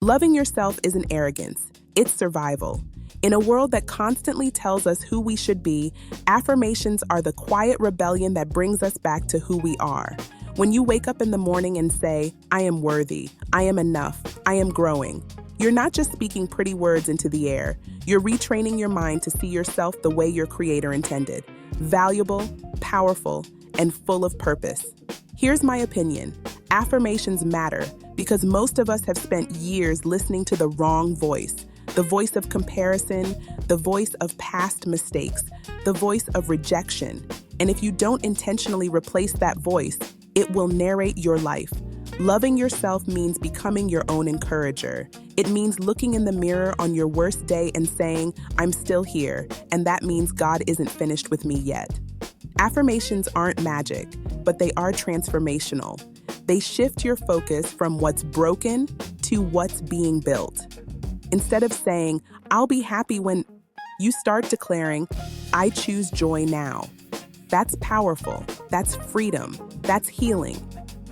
Loving yourself isn't arrogance, it's survival. In a world that constantly tells us who we should be, affirmations are the quiet rebellion that brings us back to who we are. When you wake up in the morning and say, I am worthy, I am enough, I am growing, you're not just speaking pretty words into the air, you're retraining your mind to see yourself the way your creator intended, valuable, powerful, and full of purpose. Here's my opinion. Affirmations matter because most of us have spent years listening to the wrong voice, the voice of comparison, the voice of past mistakes, the voice of rejection. And if you don't intentionally replace that voice, it will narrate your life. Loving yourself means becoming your own encourager. It means looking in the mirror on your worst day and saying, I'm still here, and that means God isn't finished with me yet. Affirmations aren't magic, but they are transformational. They shift your focus from what's broken to what's being built. Instead of saying, I'll be happy when, you start declaring, I choose joy now. That's powerful. That's freedom. That's healing.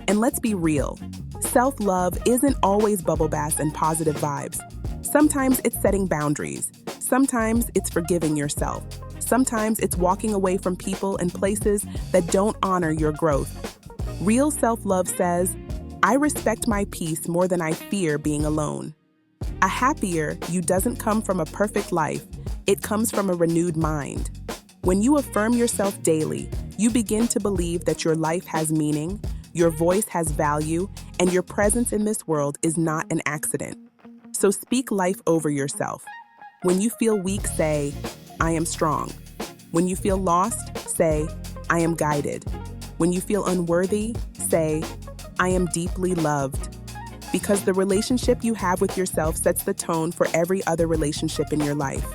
And let's be real. Self-love isn't always bubble baths and positive vibes. Sometimes it's setting boundaries. Sometimes it's forgiving yourself. Sometimes it's walking away from people and places that don't honor your growth. Real self-love says, I respect my peace more than I fear being alone. A happier you doesn't come from a perfect life, it comes from a renewed mind. When you affirm yourself daily, you begin to believe that your life has meaning, your voice has value, and your presence in this world is not an accident. So speak life over yourself. When you feel weak, say, I am strong. When you feel lost, say, I am guided. When you feel unworthy, say, I am deeply loved. Because the relationship you have with yourself sets the tone for every other relationship in your life.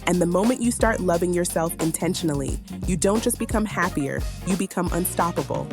And the moment you start loving yourself intentionally, you don't just become happier, you become unstoppable.